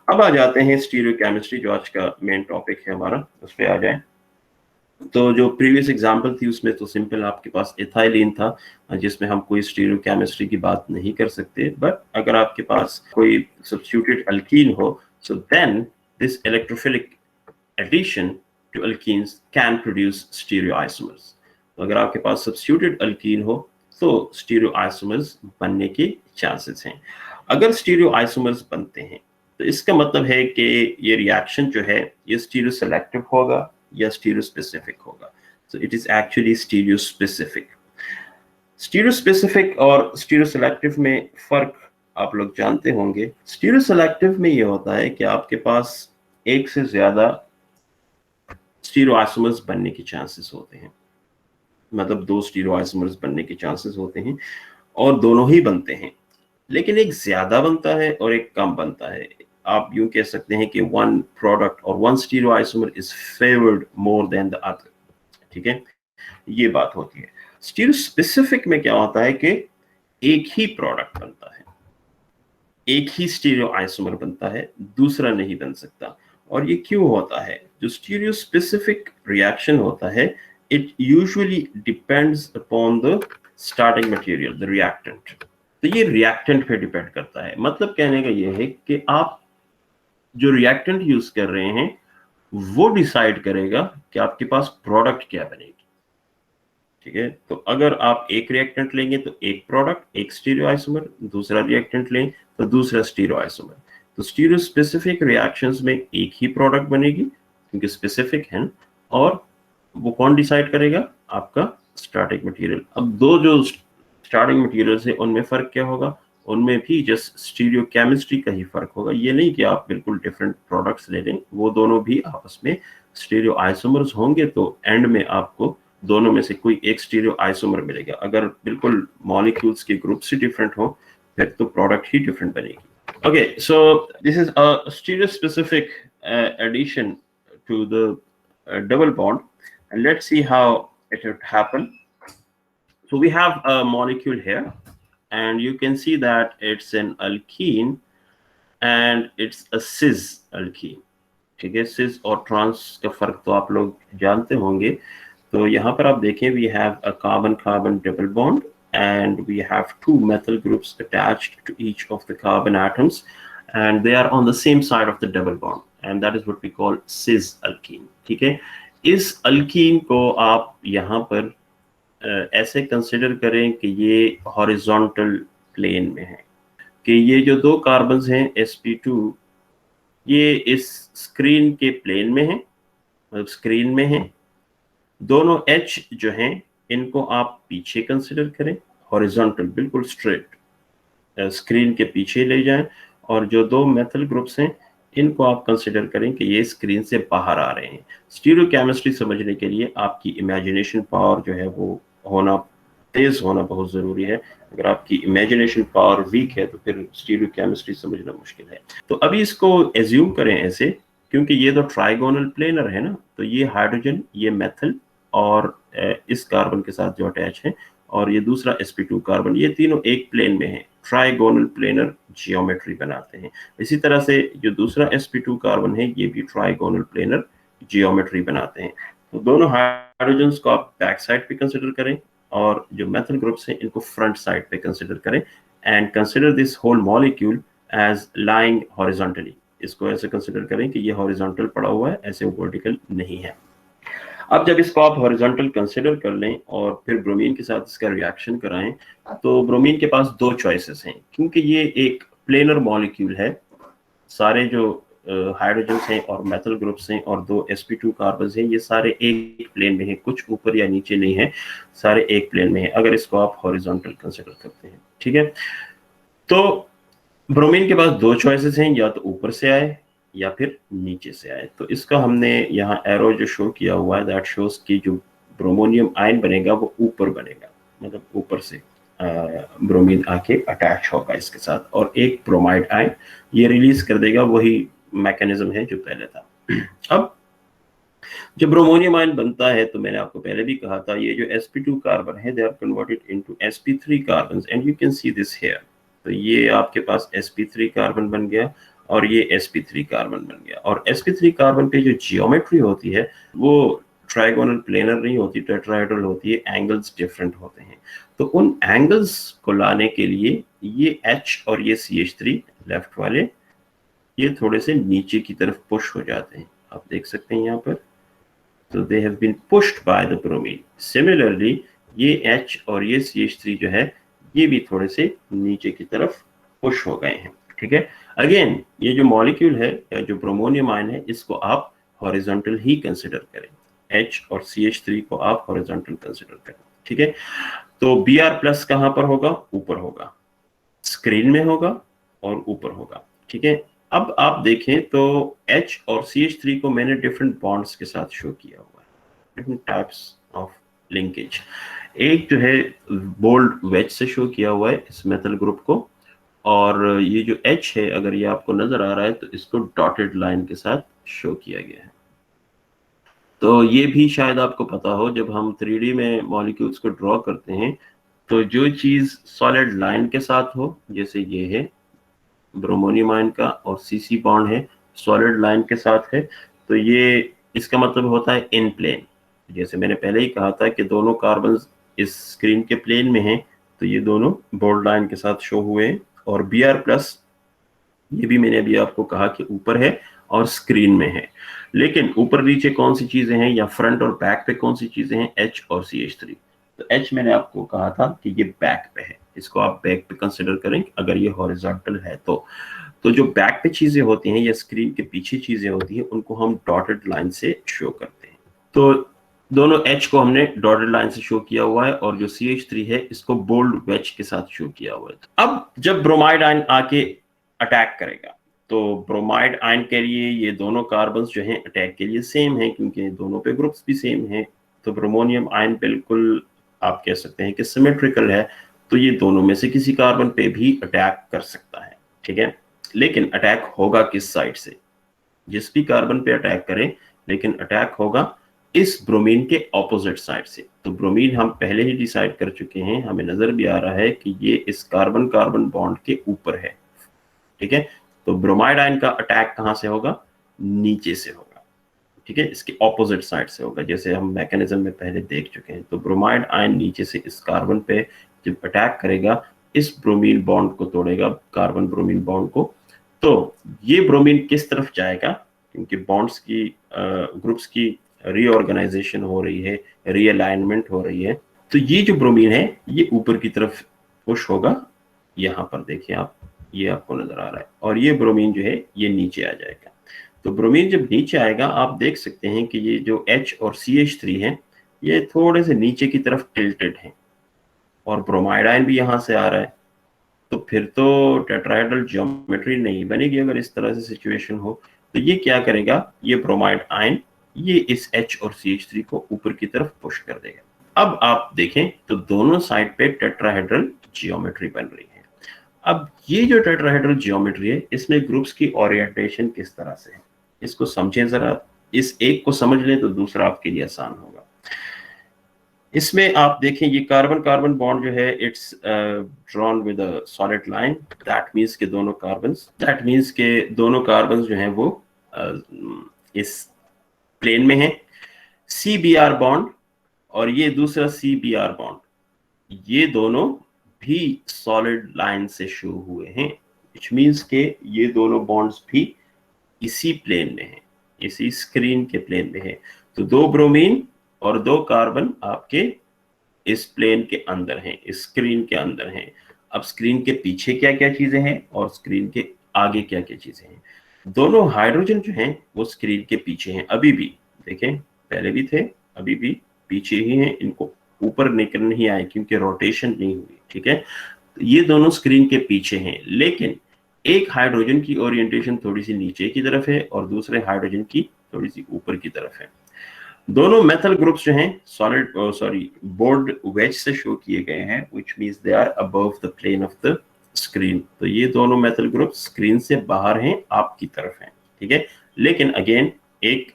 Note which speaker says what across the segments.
Speaker 1: अब आ जाते हैं स्टीरियोकेमिस्ट्री, जो आज का मेन टॉपिक है हमारा, उस पे आ जाए। तो जो प्रीवियस एग्जांपल थी उसमें तो सिंपल आपके पास एथाइलिन था, जिसमें हम कोई स्टीरियोकेमिस्ट्री की बात नहीं कर सकते। बट अगर आपके पास कोई सब्स्टिट्यूटेड अल्कीन हो, so then this electrophilic addition to alkenes can produce stereoisomers. तो अगर आपके पास सब्स्टिट्यूटेड अल्कीन हो तो स्टीरियोआइसोमर्स बनने के चांसेस हैं। अगर स्टीरियोआइसोमर्स बनते हैं तो इसका मतलब है कि ये रिएक्शन जो है ये स्टीरियो सेलेक्टिव होगा या स्टीरियो स्पेसिफिक होगा। So it is actually stereo specific. Stereo specific और स्टीरियो सेलेक्टिव में फर्क आप लोग जानते होंगे। स्टीरियो सेलेक्टिव में ये होता है कि आपके पास एक से ज्यादा स्टीरियोआइसोमर्स बनने के चांसेस होते हैं, मतलब दो स्टीरियोआइसोमर्स बनने के चांसेस होते हैं और दोनों ही बनते हैं, लेकिन एक ज्यादा बनता है और एक कम बनता है। आप यूं कह सकते हैं कि वन प्रोडक्ट और one stereoisomer is favoured more than the other. ठीक है, ये बात होती है। स्टीरियो स्पेसिफिक में क्या होता है कि एक ही प्रोडक्ट बनता है, एक ही स्टीरियोआइसोमर बनता है, दूसरा नहीं बन सकता। और ये क्यों होता है? जो स्टीरियो स्पेसिफिक रिएक्शन होता है, it usually depends upon the starting material, the reactant. तो ये रिएक्टेंट पे डिपेंड करता है। मतलब कहने का ये है कि आप जो रिएक्टेंट यूज कर रहे हैं वो डिसाइड करेगा कि आपके पास प्रोडक्ट क्या बनेगी। ठीक है, तो अगर आप एक रिएक्टेंट लेंगे तो एक प्रोडक्ट, एक स्टीरियोआइसोमर, दूसरा रिएक्टेंट लें तो दूसरा स्टीरियोआइसोमर। तो स्टीरियो स्पेसिफिक रिएक्शंस में एक ही प्रोडक्ट बनेगी क्योंकि स्पेसिफिक है, और वो कौन डिसाइड करेगा? आपका स्टार्टिंग मटेरियल। अब दो जो स्टार्टिंग मटेरियल्स है उनमें फर्क क्या होगा? उनमें भी जस्ट स्टीरियो केमिस्ट्री का ही फर्क होगा। ये नहीं कि आप बिल्कुल डिफरेंट प्रोडक्ट्स ले लें, वो दोनों भी आपस में स्टीरियो आइसोमर्स होंगे तो एंड में आपको दोनों में से कोई एक स्टीरियो आइसोमर मिलेगा। अगर बिल्कुल मॉलिक्यूल्स के ग्रुप से डिफरेंट हो फिर तो प्रोडक्ट ही डिफरेंट बनेगी। Okay, so this is a stereo-specific addition to the double bond, and let's see how it would happen. So we have a molecule here, and you can see that it's an alkene, and it's a cis alkene. ठीक है, cis और trans का फर्क तो आप लोग जानते होंगे। तो यहाँ पर आप देखें, we have a carbon-carbon double bond, and we have two methyl groups attached to each of the carbon atoms, and they are on the same side of the double bond, and that is what we call cis alkene. ठीक है, इस alkyne को आप यहाँ पर ऐसे consider करें कि ये हॉरिजॉन्टल प्लेन में है, कि ये जो दो कार्बन्स हैं sp2, ये इस स्क्रीन के प्लेन में है, मतलब स्क्रीन में है। दोनों H जो हैं इनको आप पीछे कंसिडर करें, हॉरिजॉन्टल बिल्कुल स्ट्रेट स्क्रीन के पीछे ले जाएं, और जो दो मेथल ग्रुप्स हैं इनको आप कंसिडर करें कि ये स्क्रीन से बाहर आ रहे हैं। स्टीरियो केमिस्ट्री समझने के लिए आपकी इमेजिनेशन पावर जो है वो होना, तेज होना बहुत जरूरी है। अगर आपकी इमेजिनेशन पावर वीक है तो फिर स्टीरियो केमिस्ट्री समझना मुश्किल है। तो अभी इसको एज्यूम करें ऐसे, क्योंकि ये तो ट्राइगोनल प्लेनर है ना, तो ये हाइड्रोजन, ये मेथल और इस कार्बन के साथ जो अटैच है, और ये दूसरा sp2 कार्बन, ये तीनों एक प्लेन में है, ट्राइगोनल प्लेनर जियोमेट्री बनाते हैं। इसी तरह से जो दूसरा sp2 कार्बन है ये भी ट्राइगोनल प्लेनर जियोमेट्री बनाते हैं। तो दोनों हाइड्रोजन्स को आप बैक साइड पे कंसिडर करें और जो मेथल ग्रुप्स हैं इनको फ्रंट साइड पे कंसिडर करें, and consider this whole molecule as lying horizontally. इसको ऐसे कंसिडर करें कि ये हॉरिजॉन्टल पड़ा हुआ है, ऐसे वर्टिकल नहीं है। अब जब इसको आप हॉरिजॉन्टल कंसिडर कर लें और फिर ब्रोमीन के साथ इसका रिएक्शन कराएं, तो ब्रोमीन के पास दो चॉइसेस हैं, क्योंकि ये एक प्लेनर मॉलिक्यूल है। सारे जो हाइड्रोजन्स हैं और मेथल ग्रुप्स हैं और दो sp2 कार्बन्स हैं, ये सारे एक प्लेन में हैं, कुछ ऊपर या नीचे नहीं है, सारे एक प्लेन में है अगर इसको आप हॉरिजॉन्टल कंसिडर करते हैं। ठीक है, तो ब्रोमीन के पास दो चॉइसेस हैं, या तो ऊपर से आए या फिर नीचे से आए। तो इसका हमने यहाँ एरो जो शो किया हुआ है, दैट शोज कि जो ब्रोमोनियम आयन बनेगा वो ऊपर बनेगा, मतलब ऊपर से ब्रोमीन आके अटैच होगा इसके साथ, और एक ब्रोमाइड आयन ये रिलीज कर देगा। वही मैकेनिज्म है जो पहले था। अब जब ब्रोमोनियम आयन बनता है तो मैंने आपको पहले भी कहा था, ये जो sp2 कार्बन है they are converted into sp3 carbons, and you can see this here. तो ये आपके पास sp3 कार्बन बन गया और ये sp3 कार्बन बन गया। और sp3 कार्बन पे जो जियोमेट्री होती है वो ट्राइगोनल प्लेनर नहीं होती, टेट्राहेड्रल होती है, एंगल्स डिफरेंट होते हैं। तो उन एंगल्स को लाने के लिए ये H और ये CH3 लेफ्ट वाले ये थोड़े से नीचे की तरफ पुश हो जाते हैं, आप देख सकते हैं यहाँ पर। तो they have been pushed by the bromine. Similarly ये H और ये CH3 जो है ये भी थोड़े से नीचे की तरफ पुश हो गए हैं, ठीक है। अगेन ये जो मॉलिक्यूल है या जो ब्रोमोनियम आयन है इसको आप हॉरिजॉन्टल ही कंसिडर करें, H और CH3 को आप हॉरिजॉन्टल कंसिडर करें, ठीक है। तो Br+ कहां पर होगा? ऊपर होगा, स्क्रीन में होगा और ऊपर होगा, ठीक है। अब आप देखें तो H और CH3 को मैंने डिफरेंट बॉन्ड्स के साथ शो किया हुआ है, डिफरेंट टाइप्स ऑफ लिंकेज। एक जो है बोल्ड वेज से शो किया हुआ है इस मेथल ग्रुप को, और ये जो H है अगर ये आपको नजर आ रहा है तो इसको डॉटेड लाइन के साथ शो किया गया है। तो ये भी शायद आपको पता हो, जब हम 3D में मॉलिक्यूल्स को ड्रॉ करते हैं तो जो चीज सॉलिड लाइन के साथ हो, जैसे ये है ब्रोमोनियम आयन का और CC बॉन्ड है सॉलिड लाइन के साथ है, तो ये इसका मतलब होता है इन प्लेन। जैसे मैंने पहले ही कहा था कि दोनों कार्बन इस स्क्रीन के प्लेन में हैं, तो ये दोनों बोल्ड लाइन के साथ शो हुए हैं। और Br+ ये भी मैंने अभी आपको कहा कि ऊपर है और स्क्रीन में है, लेकिन ऊपर नीचे कौन सी चीजें हैं या फ्रंट और बैक पे कौन सी चीजें हैं? H और CH3। तो H मैंने आपको कहा था कि ये बैक पे है, इसको आप बैक पे कंसिडर करें अगर ये हॉरिजॉन्टल है तो जो बैक पे चीजें होती हैं या स्क्रीन के पीछे चीजें होती हैं उनको हम डॉटेड लाइन से शो करते हैं। तो दोनों H को हमने डॉटेड लाइन से शो किया हुआ है और जो CH3 है इसको बोल्ड वेज के साथ शो किया हुआ है। अब जब ब्रोमाइड आयन आके अटैक करेगा तो ब्रोमाइड आयन के लिए ये दोनों कार्बन जो हैं अटैक के लिए सेम है, क्योंकि दोनों पे ग्रुप्स भी सेम हैं। तो ब्रोमोनियम आयन बिल्कुल आप कह सकते हैं कि सिमेट्रिकल है, तो ये दोनों में से किसी कार्बन पे भी अटैक कर सकता है, ठीक है। लेकिन अटैक होगा किस साइड से? जिस भी कार्बन पे अटैक करें, लेकिन अटैक होगा इस ब्रोमीन के ऑपोजिट साइड से। तो ब्रोमीन हम पहले ही डिसाइड कर चुके हैं, हमें नजर भी आ रहा है कि ये इस कार्बन कार्बन बॉन्ड के ऊपर है, ठीक है। तो ब्रोमाइड आयन का अटैक कहां से होगा? नीचे से होगा, ठीक है, इसके ऑपोजिट साइड से होगा, जैसे हम मैकेनिज्म में पहले देख चुके हैं। तो ब्रोमाइड आयन नीचे से इस कार्बन पे जब अटैक करेगा, इस ब्रोमीन बॉन्ड को तोड़ेगा, कार्बन ब्रोमीन बॉन्ड को। तो ये ब्रोमीन किस तरफ जाएगा? क्योंकि बॉन्ड्स की ग्रुप्स की रीऑर्गेनाइजेशन हो रही है, रीअलाइनमेंट हो रही है, तो ये जो ब्रोमीन है ये ऊपर की तरफ पुश होगा। यहाँ पर देखिए आप, ये आपको नजर आ रहा है, और ये ब्रोमीन जो है ये नीचे आ जाएगा। तो ब्रोमीन जब नीचे आएगा आप देख सकते हैं कि ये जो H और CH3 है ये थोड़े से नीचे की तरफ टिल्टेड है, और ब्रोमाइड आयन भी यहाँ से आ रहा है। तो फिर तो टेट्राहेड्रल ज्योमेट्री नहीं बनेगी अगर इस तरह से सिचुएशन हो। तो ये क्या करेगा? ये ब्रोमाइड आयन ये इस H और CH3 को ऊपर की तरफ पुश कर देगा। अब आप देखें तो दोनों साइड पे टेट्राहेड्रल जियोमेट्री बन रही है। अब ये जो टेट्राहेड्रल जियोमेट्री है इसमें ग्रुप्स की ओरिएंटेशन किस तरह से है, इसको समझें जरा। इस एक को समझ लें तो दूसरा आपके लिए आसान होगा। इसमें आप देखें ये कार्बन कार्बन बॉन्ड जो है it's drawn with a solid line, that means के दोनों कार्बन्स जो हैं वो इस प्लेन में है। CBr बॉन्ड और ये दूसरा CBr बॉन्ड, ये दोनों भी सॉलिड लाइन से शो हुए हैं, व्हिच मींस के ये दोनों बॉन्ड्स भी इसी प्लेन में है, इसी स्क्रीन के प्लेन में है। तो दो ब्रोमीन और दो कार्बन आपके इस प्लेन के अंदर हैं, इस स्क्रीन के अंदर हैं। अब स्क्रीन के पीछे क्या क्या चीजें हैं और स्क्रीन के आगे क्या क्या चीजें हैं? दोनों हाइड्रोजन जो हैं वो स्क्रीन के पीछे हैं अभी भी, देखें पहले भी थे अभी भी पीछे ही हैं, इनको ऊपर निकल नहीं आए क्योंकि रोटेशन नहीं हुई, ठीक है। तो ये दोनों स्क्रीन के पीछे हैं, लेकिन एक हाइड्रोजन की ओरिएंटेशन थोड़ी सी नीचे की तरफ है और दूसरे हाइड्रोजन की थोड़ी सी ऊपर की तरफ है। दोनों मेथल ग्रुप्स जो हैं बोल्ड वेज से शो किए गए हैं, which means they are above the plane of the screen. तो ये दोनों मेथल ग्रुप स्क्रीन से बाहर हैं, आपकी तरफ हैं, ठीक है। लेकिन अगेन एक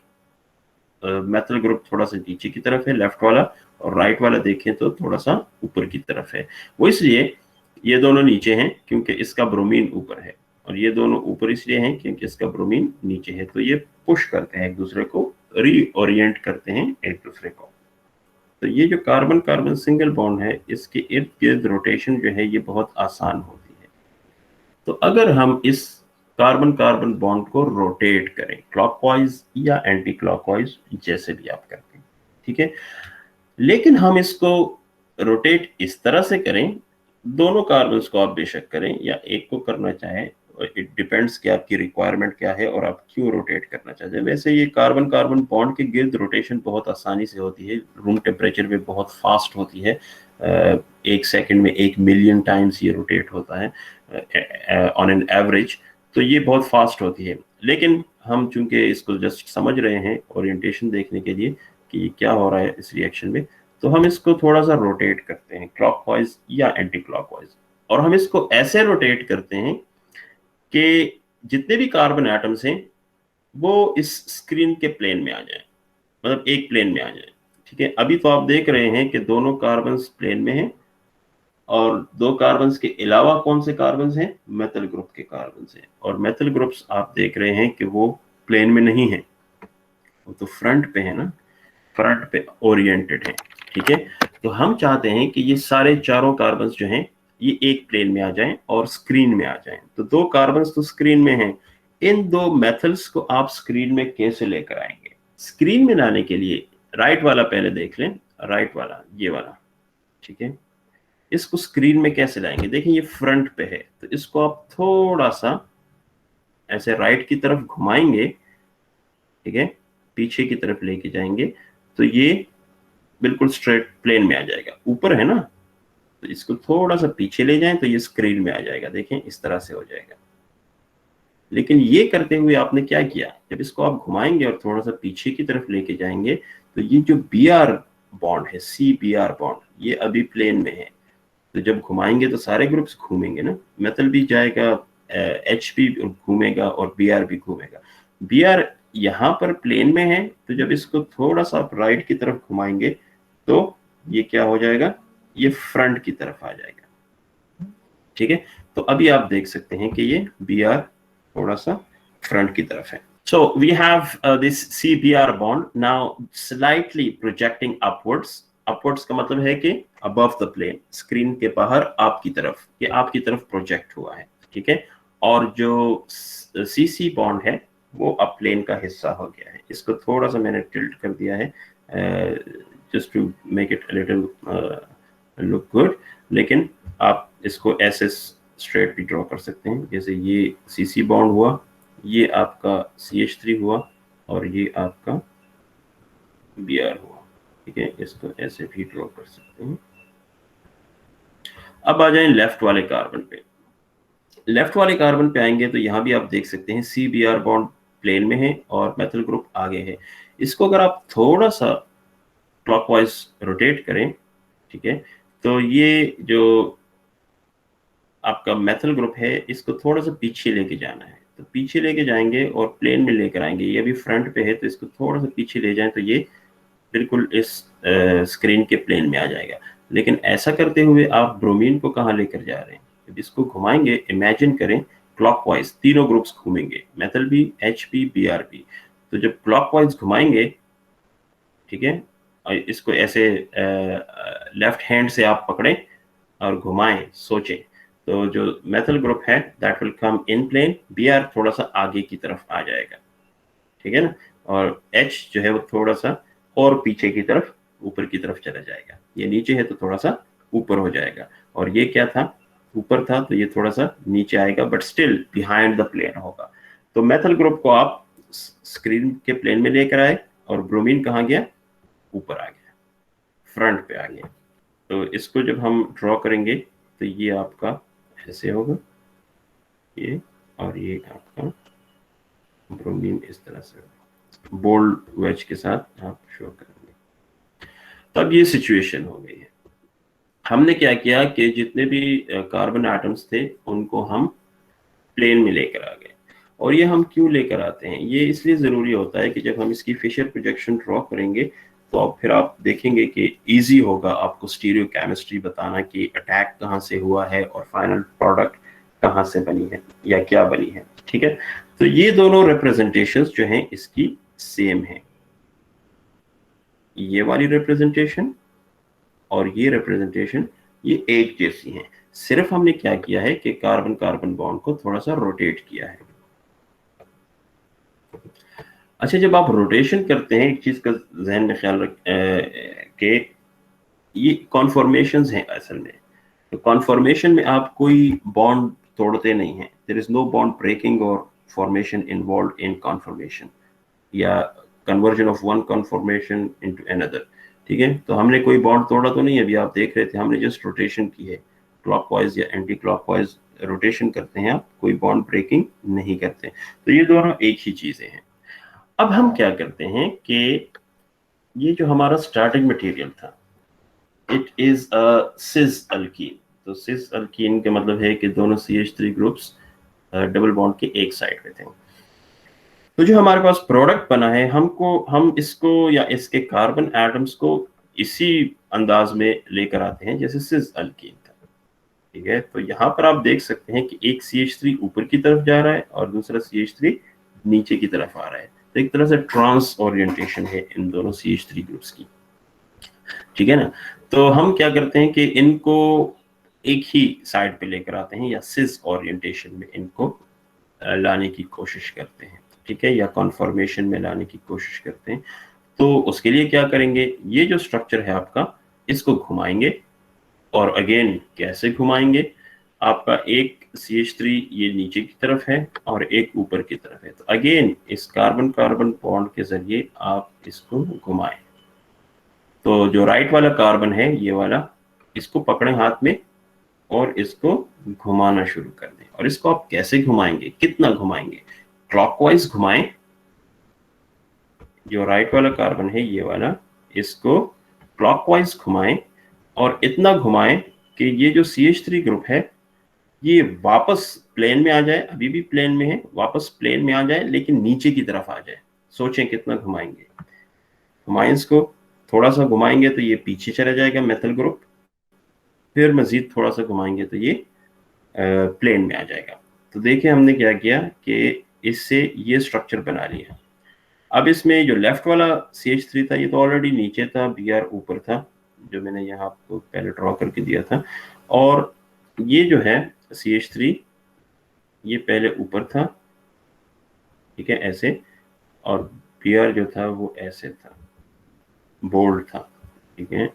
Speaker 1: मेथल ग्रुप थोड़ा सा नीचे की तरफ है लेफ्ट वाला, और राइट वाला देखें तो थोड़ा सा ऊपर की तरफ है। वो इसलिए ये दोनों नीचे हैं क्योंकि इसका ब्रोमीन ऊपर है। और ये दोनों ऊपर इसलिए हैं क्योंकि इसका ब्रोमीन नीचे है, तो ये पुश करते हैं एक दूसरे को, रीओरिएंट करते हैं एक दूसरे को। तो ये जो कार्बन कार्बन सिंगल बॉन्ड है, इसके इर्द गिर्द रोटेशन जो है ये बहुत आसान होती है। तो अगर हम इस कार्बन कार्बन बॉन्ड को रोटेट करें क्लॉकवाइज या एंटी क्लॉकवाइज, जैसे भी आप करते हैं, ठीक है, लेकिन हम इसको रोटेट इस तरह से करें, दोनों कार्बन्स को आप बेशक करें या एक को करना चाहें, इट डिपेंड्स कि आपकी रिक्वायरमेंट क्या है और आप क्यों रोटेट करना चाहते हैं। वैसे ये कार्बन कार्बन बॉन्ड के गिर्द रोटेशन बहुत आसानी से होती है, रूम टेम्परेचर पे बहुत फास्ट होती है, 1 सेकंड में 1 मिलियन टाइम्स ये रोटेट होता है ऑन एन एवरेज, तो ये बहुत फास्ट होती है। लेकिन हम चूंकि इसको जस्ट समझ रहे हैं ओरिएंटेशन देखने के लिए कि क्या हो रहा है इस रिएक्शन में, तो हम इसको थोड़ा सा रोटेट करते हैं क्लॉकवाइज या एंटी क्लॉकवाइज, और हम इसको ऐसे रोटेट करते हैं कि जितने भी कार्बन एटम्स हैं वो इस स्क्रीन के प्लेन में आ जाए, मतलब एक प्लेन में आ जाए, ठीक है। अभी तो आप देख रहे हैं कि दोनों कार्बन्स प्लेन में हैं, और दो कार्बन्स के अलावा कौन से कार्बन्स हैं, मेथल ग्रुप के कार्बन्स हैं, और मेथल ग्रुप्स आप देख रहे हैं कि वो प्लेन में नहीं है, वो तो फ्रंट पे है ना, फ्रंट पे ओरिएंटेड है, ठीक है। तो हम चाहते हैं कि ये सारे चारों कार्बन्स जो हैं ये एक प्लेन में आ जाएं और स्क्रीन में आ जाएं। तो दो कार्बन्स तो स्क्रीन में हैं, इन दो मेथल्स को आप स्क्रीन में कैसे लेकर आएंगे? स्क्रीन में लाने के लिए राइट वाला पहले देख लें, राइट वाला ये वाला, ठीक है, इसको स्क्रीन में कैसे लाएंगे? देखिए ये फ्रंट पे है, तो इसको आप थोड़ा सा ऐसे राइट की तरफ घुमाएंगे, ठीक है, पीछे की तरफ लेके जाएंगे, तो ये बिल्कुल स्ट्रेट प्लेन में आ जाएगा। ऊपर है ना, तो इसको थोड़ा सा पीछे ले जाएं तो ये स्क्रीन में आ जाएगा, देखें इस तरह से हो जाएगा। लेकिन ये करते हुए आपने क्या किया, जब इसको आप घुमाएंगे और थोड़ा सा पीछे की तरफ लेके जाएंगे, तो ये जो Br बॉन्ड है, CBr बॉन्ड, ये अभी प्लेन में है। तो जब घुमाएंगे तो सारे ग्रुप्स घूमेंगे ना, मेथल भी जाएगा, H भी घूमेगा और Br भी घूमेगा। Br यहाँ पर प्लेन में है, तो जब इसको थोड़ा सा आप राइट की तरफ घुमाएंगे तो ये क्या हो जाएगा, ये फ्रंट की तरफ आ जाएगा, ठीक है। तो अभी आप देख सकते हैं कि ये Br थोड़ा सा फ्रंट की तरफ है। So we have this CBr bond now slightly projecting upwards. Upwards का मतलब है कि above the plane, स्क्रीन के बाहर आपकी तरफ, ये आपकी तरफ प्रोजेक्ट हुआ है, ठीक है। और जो CC बॉन्ड है वो अब प्लेन का हिस्सा हो गया है। इसको थोड़ा सा मैंने टिल्ट कर दिया है just to make it little look good, लेकिन आप इसको ऐसे स्ट्रेट भी ड्रॉ कर सकते हैं। जैसे ये CC बॉन्ड हुआ, ये आपका CH3 हुआ, और ये आपका Br हुआ, ठीक है। इसको ऐसे भी ड्रॉ कर सकते हैं। अब आ जाएं लेफ्ट वाले कार्बन पे। लेफ्ट वाले कार्बन पे आएंगे तो यहाँ भी आप देख सकते हैं CBr बॉन्ड प्लेन में है और मेथल ग्रुप आगे है। इसको अगर आप थोड़ा सा क्लॉकवाइज रोटेट करें, ठीक है, तो ये जो आपका मेथल ग्रुप है इसको थोड़ा सा पीछे लेके जाना है, तो पीछे लेके जाएंगे और प्लेन में लेकर आएंगे। ये अभी फ्रंट पे है, तो इसको थोड़ा सा पीछे ले जाएं तो ये बिल्कुल इस स्क्रीन के प्लेन में आ जाएगा। लेकिन ऐसा करते हुए आप ब्रोमीन को कहाँ लेकर जा रहे हैं? जब इसको घुमाएंगे, इमेजिन करें क्लॉकवाइज तीनों ग्रुप्स घूमेंगे, मेथल भी, H भी, Br भी। तो जब क्लॉकवाइज घुमाएंगे, ठीक है, और इसको ऐसे लेफ्ट हैंड से आप पकड़ें और घुमाएं, सोचें, तो जो मेथल ग्रुप है that will come in plane, Br थोड़ा सा आगे की तरफ आ जाएगा, ठीक है ना, और H जो है वो थोड़ा सा और पीछे की तरफ, ऊपर की तरफ चला जाएगा। ये नीचे है तो थोड़ा सा ऊपर हो जाएगा, और ये क्या था, ऊपर था, तो ये थोड़ा सा नीचे आएगा, but still behind the plane होगा। तो मेथल ग्रुप को आप स्क्रीन के प्लेन में लेकर आए, और ब्रोमीन कहाँ गया, ऊपर आ गया, फ्रंट पे आ गया। तो इसको जब हम ड्रॉ करेंगे तो ये आपका ऐसे होगा, ये, और ये आपका ब्रोमीन इस तरह से बोल्ड वेज के साथ आप शो करेंगे। तब ये सिचुएशन हो गई है। हमने क्या किया कि जितने भी कार्बन एटम्स थे उनको हम प्लेन में लेकर आ गए। और ये हम क्यों लेकर आते हैं, ये इसलिए ज़रूरी होता है कि जब हम इसकी फिशर प्रोजेक्शन ड्रॉ करेंगे तो अब फिर आप देखेंगे कि इजी होगा आपको स्टीरियो केमिस्ट्री बताना कि अटैक कहाँ से हुआ है और फाइनल प्रोडक्ट कहाँ से बनी है या क्या बनी है। ठीक है, तो ये दोनों रिप्रेजेंटेशंस जो हैं इसकी सेम है, ये वाली रिप्रेजेंटेशन और ये रिप्रेजेंटेशन ये एक जैसी हैं। सिर्फ हमने क्या किया है कि कार्बन कार्बन बॉन्ड को थोड़ा सा रोटेट किया है। अच्छा, जब आप रोटेशन करते हैं एक चीज का जहन में ख्याल रख के ये कॉन्फॉर्मेशंस हैं असल में। तो कॉन्फॉर्मेशन में आप कोई बॉन्ड तोड़ते नहीं हैं, there is no bond breaking और फॉर्मेशन इन्वॉल्व्ड इन कॉन्फॉर्मेशन या conversion of one conformation into another. ठीक है, तो हमने कोई बॉन्ड तोड़ा तो नहीं, अभी आप देख रहे थे हमने जस्ट रोटेशन की है, क्लॉकवाइज या एंटी क्लॉकवाइज रोटेशन करते हैं आप, कोई बॉन्ड ब्रेकिंग नहीं करते। तो ये दोनों एक ही चीजें हैं। अब हम क्या करते हैं कि ये जो हमारा स्टार्टिंग मटेरियल था it is a cis alkene. तो सिस अल्कीन का मतलब है कि दोनों CH3 ग्रुप्स डबल बॉन्ड के एक साइड पे थे। तो जो हमारे पास प्रोडक्ट बना है हम इसको या इसके कार्बन एटम्स को इसी अंदाज में लेकर आते हैं जैसे सिस अल्कीन था। ठीक है, तो यहाँ पर आप देख सकते हैं कि एक CH3 ऊपर की तरफ जा रहा है और दूसरा CH3 नीचे की तरफ आ रहा है। तो एक तरह से ट्रांस ओरिएंटेशन है इन दोनों CH3 ग्रुप्स की। ठीक है ना, तो हम क्या करते हैं कि इनको एक ही साइड पे लेकर आते हैं या सिस ओरिएंटेशन में इनको लाने की कोशिश करते हैं। ठीक है, या कॉन्फॉर्मेशन में लाने की कोशिश करते हैं। तो उसके लिए क्या करेंगे, ये जो स्ट्रक्चर है आपका इसको घुमाएंगे। और अगेन कैसे घुमाएंगे, आपका एक CH3 ये नीचे की तरफ है और एक ऊपर की तरफ है। तो अगेन इस कार्बन कार्बन बॉन्ड के जरिए आप इसको घुमाएं। तो जो राइट वाला कार्बन है ये वाला, इसको पकड़े हाथ में और इसको घुमाना शुरू कर दें। और इसको आप कैसे घुमाएंगे, कितना घुमाएंगे, क्लॉकवाइज घुमाएं। जो राइट वाला कार्बन है ये वाला, इसको क्लॉकवाइज घुमाएं और इतना घुमाएं कि ये जो CH3 ग्रुप है ये वापस प्लेन में आ जाए, अभी भी प्लेन में है, वापस प्लेन में आ जाए लेकिन नीचे की तरफ आ जाए। सोचें कितना घुमाएंगे, घुमाएं इसको, थोड़ा सा घुमाएंगे तो ये पीछे चला जाएगा मेथल ग्रुप, फिर मजीद थोड़ा सा घुमाएंगे तो ये प्लेन में आ जाएगा। तो देखिए हमने क्या किया कि इससे ये स्ट्रक्चर बना लिया। अब इसमें जो लेफ्ट वाला CH3 था ये तो ऑलरेडी नीचे था, Br ऊपर था, जो मैंने यहाँ आपको पहले ड्रॉ करके दिया था। और ये जो है CH3 ये पहले ऊपर था, ठीक है ऐसे, और Br जो था वो ऐसे था, बोल्ड था। ठीक है,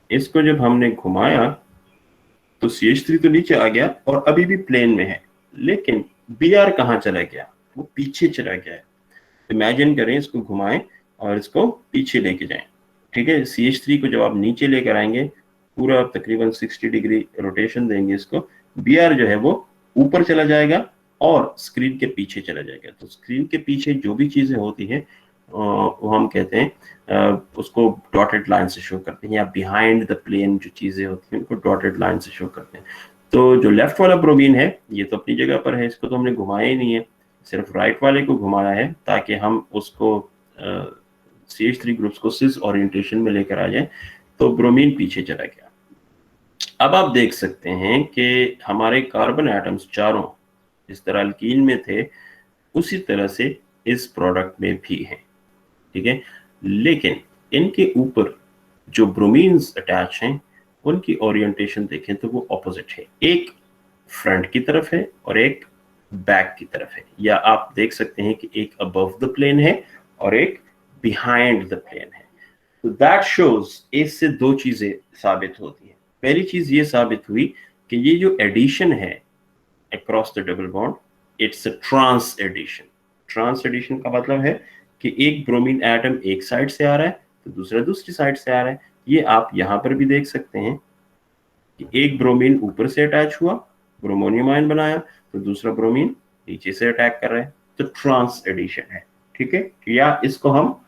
Speaker 1: इसको जब हमने घुमाया तो CH3 तो नीचे आ गया और अभी भी प्लेन में है, लेकिन Br कहाँ चला गया, वो पीछे चला गया है। इमेजिन करें, इसको घुमाएं और इसको पीछे लेके जाएं। ठीक है, CH3 को जब आप नीचे लेकर आएंगे, पूरा तकरीबन 60 डिग्री रोटेशन देंगे इसको, Br जो है वो ऊपर चला जाएगा और स्क्रीन के पीछे चला जाएगा। तो स्क्रीन के पीछे जो भी चीजें होती हैं वो हम कहते हैं उसको डॉटेड लाइन से शो करते हैं, या बिहाइंड द प्लेन जो चीजें होती हैं उनको डॉटेड लाइन से शो करते हैं। तो जो लेफ्ट वाला ब्रोमीन है ये तो अपनी जगह पर है, इसको तो हमने घुमाया ही नहीं है, सिर्फ राइट वाले को घुमाया है ताकि हम उसको CH3 ग्रुप्स को सिस ओरिएंटेशन में लेकर आ जाए। तो ब्रोमीन पीछे चला गया। अब आप देख सकते हैं कि हमारे कार्बन एटम्स चारों जिस तरह अल्कीन में थे उसी तरह से इस प्रोडक्ट में भी हैं। ठीक है, लेकिन इनके ऊपर जो ब्रोमीन्स अटैच हैं उनकी ओरिएंटेशन देखें तो वो ऑपोजिट है, एक फ्रंट की तरफ है और एक बैक की तरफ है, या आप देख सकते हैं कि एक अबव द प्लेन है और एक बिहाइंड द प्लेन है। तो दैट शोज, इससे दो चीजें साबित होती हैं। पहली चीज ये साबित हुई कि ये जो एडिशन है across the double bond, it's a trans addition. Trans addition का मतलब है कि एक ब्रोमीन एटम एक साइड से आ रहा है तो दूसरा दूसरी साइड से आ रहा है। ये आप यहां पर भी देख सकते हैं कि एक ब्रोमीन ऊपर से अटैच हुआ, ब्रोमोनियम आयन बनाया, तो दूसरा ब्रोमीन नीचे से अटैक कर रहा है, तो ट्रांस एडिशन है। ठीक है, या इसको हम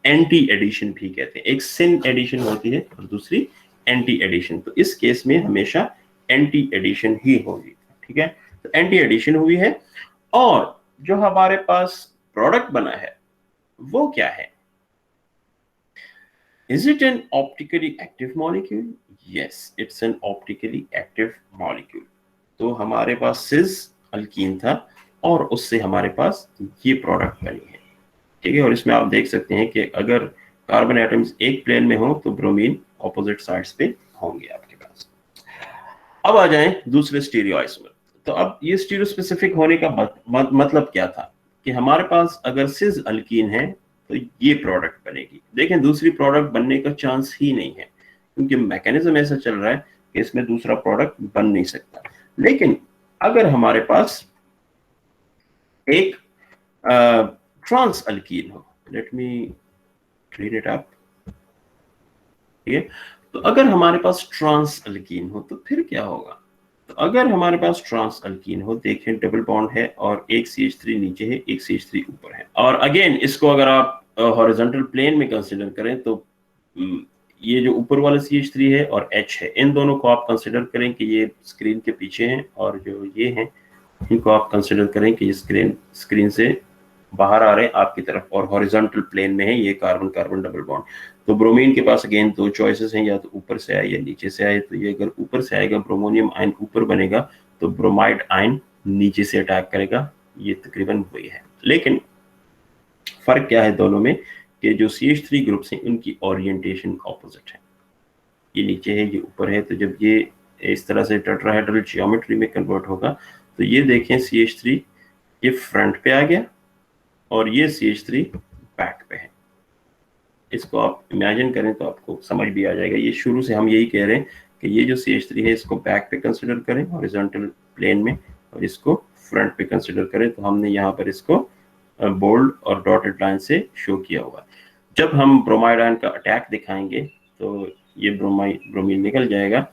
Speaker 1: एंटी एडिशन भी कहते हैं। एक सिन एडिशन होती है और दूसरी एंटी एडिशन, तो इस केस में हमेशा एंटी एडिशन ही होगी। ठीक है, तो एंटी एडिशन हुई है। और जो हमारे पास प्रोडक्ट बना है वो क्या है, is it an optically active molecule? Yes, it's an optically active molecule. तो हमारे पास सिस अल्कीन था और उससे हमारे पास ये प्रोडक्ट बनी है, ठीक है। और इसमें आप देख सकते हैं कि अगर कार्बन एटम्स एक प्लेन में हो तो ब्रोमीन ऑपोजिट साइड्स पे होंगे आपके पास। अब आ जाएं दूसरे स्टीरियोआइसोमर। तो अब ये स्टीरियो स्पेसिफिक होने का मतलब क्या था कि हमारे पास अगर सिस अल्कीन है तो ये प्रोडक्ट बनेगी। देखें दूसरी प्रोडक्ट बनने का चांस ही नहीं है, क्योंकि मैकेनिज्म ऐसा चल रहा है कि इसमें दूसरा प्रोडक्ट बन नहीं सकता। लेकिन अगर हमारे पास एक ट्रांस अल्कीन हो, let me clean it up, ठीक है। तो अगर हमारे पास ट्रांस अल्कीन हो तो फिर क्या होगा? तो अगर हमारे पास ट्रांस अल्कीन हो, देखें डबल बॉन्ड है और एक CH3 नीचे है, एक CH3 ऊपर है। और अगेन इसको अगर आप हॉरिजॉन्टल प्लेन में कंसीडर करें तो ये जो ऊपर वाला CH3 है और H है, इन दोनों को आप कंसीडर करें कि ये स्क्रीन के पीछे हैं, और जो ये हैं इनको आप कंसीडर करें कि ये स्क्रीन से बाहर आ रहे हैं आपकी तरफ और हॉरिजॉन्टल प्लेन में है ये कार्बन कार्बन डबल बॉन्ड। तो ब्रोमीन के पास अगेन दो चॉइसेस हैं, या तो ऊपर से आए या नीचे से आए। तो ये अगर ऊपर से आएगा ब्रोमोनियम आयन ऊपर बनेगा, तो ब्रोमाइड आयन नीचे से अटैक करेगा। ये तकरीबन वही है, लेकिन फर्क क्या है दोनों में कि जो CH3 ग्रुप्स हैं उनकी ओरिएंटेशन ऑपोजिट है। ये नीचे है, ये ऊपर है। तो जब ये इस तरह से टेट्राहेड्रल ज्योमेट्री में कन्वर्ट होगा तो ये देखें CH3 ये फ्रंट पे आ गया और ये CH3 बैक पे है। इसको आप इमेजिन करें तो आपको समझ भी आ जाएगा। ये शुरू से हम यही कह रहे हैं कि ये जो CH3 है इसको बैक पे कंसिडर करें हॉरिजॉन्टल प्लेन में, और इसको फ्रंट पे कंसिडर करें। तो हमने यहाँ पर इसको बोल्ड और डॉटेड लाइन से शो किया हुआ है। जब हम ब्रोमाइड आयन का अटैक दिखाएंगे तो ये ब्रोमीन निकल जाएगा।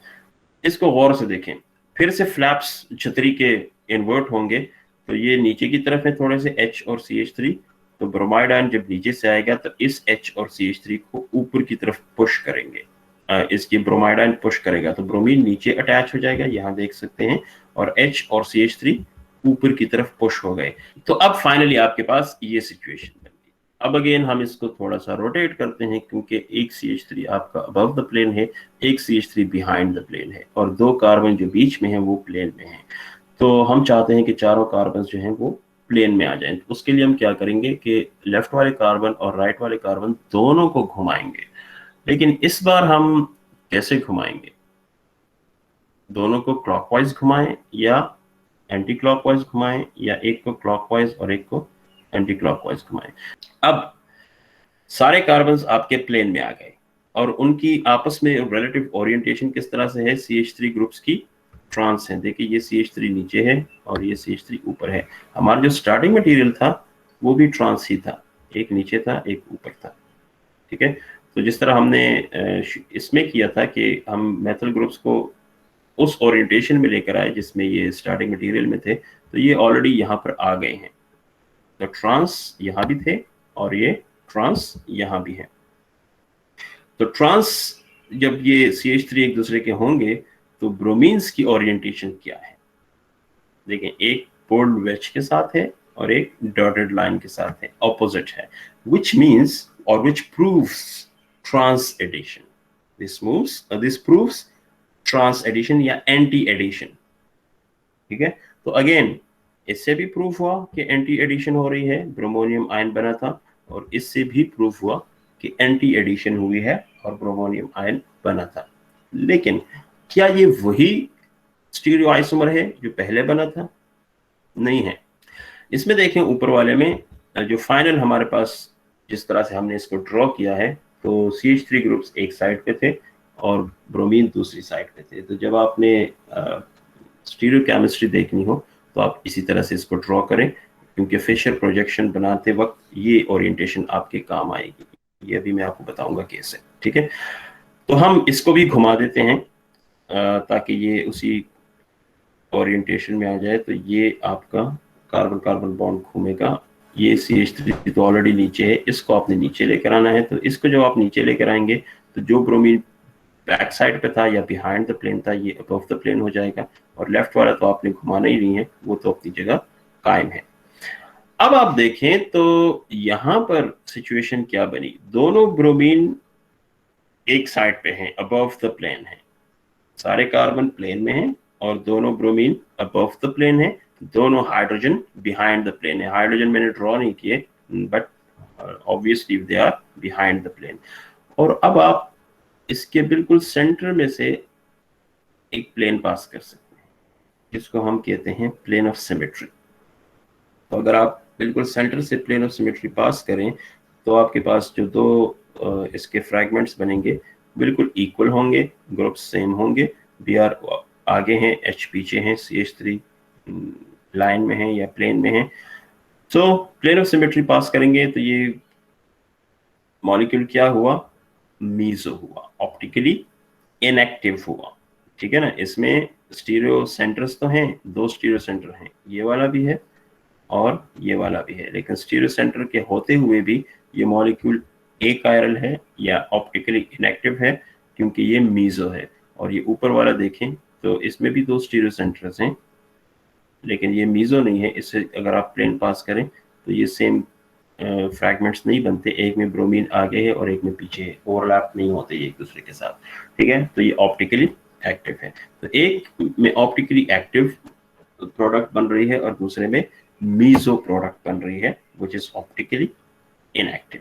Speaker 1: इसको गौर से देखें, फिर से फ्लैप्स छतरी के इन्वर्ट होंगे, तो ये नीचे की तरफ है थोड़े से H और CH3। तो ब्रोमाइड आयन जब नीचे से आएगा तो इस H और CH3 को ऊपर की तरफ पुश करेंगे, इसकी ब्रोमाइड आयन पुश करेगा तो ब्रोमीन नीचे अटैच हो जाएगा, यहाँ देख सकते हैं, और H और CH3 ऊपर की तरफ पुश हो गए। तो अब फाइनली आपके पास ये सिचुएशन बन गई। अब अगेन हम इसको थोड़ा सा रोटेट करते हैं, क्योंकि एक CH3 आपका अबव द प्लेन है, एक CH3 बिहाइंड द प्लेन है, और दो कार्बन जो बीच में है वो प्लेन में है। तो हम चाहते हैं कि चारों कार्बन जो हैं वो प्लेन में आ जाएं। तो उसके लिए हम क्या करेंगे कि लेफ्ट वाले कार्बन और राइट वाले कार्बन दोनों को घुमाएंगे। लेकिन इस बार हम कैसे घुमाएंगे? दोनों को क्लॉकवाइज घुमाएं या एंटी क्लॉकवाइज घुमाएं, या एक को क्लॉकवाइज और एक को एंटी क्लॉकवाइज घुमाएं। अब सारे कार्बन्स आपके प्लेन में आ गए और उनकी आपस में रिलेटिव ओरिएंटेशन किस तरह से है? CH3 ग्रुप्स की ट्रांस है। देखिए ये CH3 नीचे है और ये CH3 ऊपर है। हमारा जो स्टार्टिंग मटेरियल था वो भी ट्रांस ही था, एक नीचे था एक ऊपर था, ठीक है। तो जिस तरह हमने इसमें किया था कि हम मेथल ग्रुप्स को उस ओरिएंटेशन में लेकर आए जिसमें ये स्टार्टिंग मटेरियल में थे, तो ये ऑलरेडी यहाँ पर आ गए हैं। तो ट्रांस यहाँ भी थे और ये ट्रांस यहाँ भी है। तो ट्रांस जब ये CH3 एक दूसरे के होंगे तो ब्रोमीन्स की ओरिएंटेशन क्या है? देखें एक बोल्ड वेज के साथ है और एक डॉटेड लाइन के साथ है, ऑपोजिट है, which means or which proves trans addition. This proves trans addition या एंटी एडिशन, ठीक है। तो अगेन इससे भी प्रूफ हुआ कि एंटी एडिशन हो रही है, ब्रोमोनियम आयन बना था, और इससे भी प्रूफ हुआ कि एंटी एडिशन हुई है और ब्रोमोनियम आयन बना था। लेकिन क्या ये वही स्टीरियोआइसोमर है जो पहले बना था? नहीं है। इसमें देखें ऊपर वाले में जो फाइनल हमारे पास जिस तरह से हमने इसको ड्रॉ किया है, तो CH3 ग्रुप्स एक साइड पे थे और ब्रोमीन दूसरी साइड पे थे। तो जब आपने स्टीरियो केमिस्ट्री देखनी हो तो आप इसी तरह से इसको ड्रॉ करें, क्योंकि फिशर प्रोजेक्शन बनाते वक्त ये ओरिएंटेशन आपके काम आएगी। ये अभी मैं आपको बताऊंगा कैसे, ठीक है। तो हम इसको भी घुमा देते हैं ताकि ये उसी ओरिएंटेशन में आ जाए। तो ये आपका कार्बन कार्बन बॉन्ड घूमेगा। ये CH3 तो ऑलरेडी नीचे है, इसको आपने नीचे लेकर आना है। तो इसको जब आप नीचे लेकर आएंगे तो जो ब्रोमीन बैक साइड पे था या बिहाइंड द प्लेन था, ये अबव द प्लेन हो जाएगा, और लेफ्ट वाला तो आपने घुमाना ही नहीं है, वो तो अपनी जगह कायम है। अब आप देखें तो यहां पर सिचुएशन क्या बनी? दोनों ब्रोमीन एक साइड पे हैं, अबव द प्लेन है, सारे कार्बन प्लेन में हैं और दोनों ब्रोमीन अबव द प्लेन है, दोनों हाइड्रोजन बिहाइंड द प्लेन है। हाइड्रोजन मैंने ड्रॉ नहीं किए, but obviously they are behind the plane. और अब आप इसके बिल्कुल सेंटर में से एक प्लेन पास कर सकते हैं, जिसको हम कहते हैं प्लेन ऑफ सिमेट्री। तो अगर आप बिल्कुल सेंटर से प्लेन ऑफ सिमेट्री पास करें तो आपके पास जो दो इसके फ्रैगमेंट्स बनेंगे बिल्कुल इक्वल होंगे, ग्रुप्स सेम होंगे, Br आगे हैं, H पीछे हैं, CH3 लाइन में है या प्लेन में है। तो प्लेन ऑफ सिमेट्री पास करेंगे तो ये मॉलिक्यूल क्या हुआ, मीजो हुआ, ऑप्टिकली इनएक्टिव हुआ। ठीक है ना, इसमें स्टीरियो सेंटर्स तो हैं, दो स्टीरियो सेंटर हैं, ये वाला भी है और ये वाला भी है, लेकिन स्टीरियो सेंटर के होते हुए भी ये मॉलिक्यूल अकायरल है या ऑप्टिकली इनएक्टिव है, क्योंकि ये मीजो है। और ये ऊपर वाला देखें तो इसमें भी दो स्टीरियो सेंटर्स हैं, लेकिन ये मीजो नहीं है। इससे अगर आप प्लेन पास करें तो ये सेम फ्रैगमेंट्स नहीं बनते, एक में ब्रोमीन आगे है और एक में पीछे है, ओवरलैप नहीं होते ये एक दूसरे के साथ। ठीक है, तो ये ऑप्टिकली एक्टिव है। तो एक में ऑप्टिकली एक्टिव प्रोडक्ट बन रही है और दूसरे में मीजो प्रोडक्ट बन रही है, विच इज ऑप्टिकली इनएक्टिव।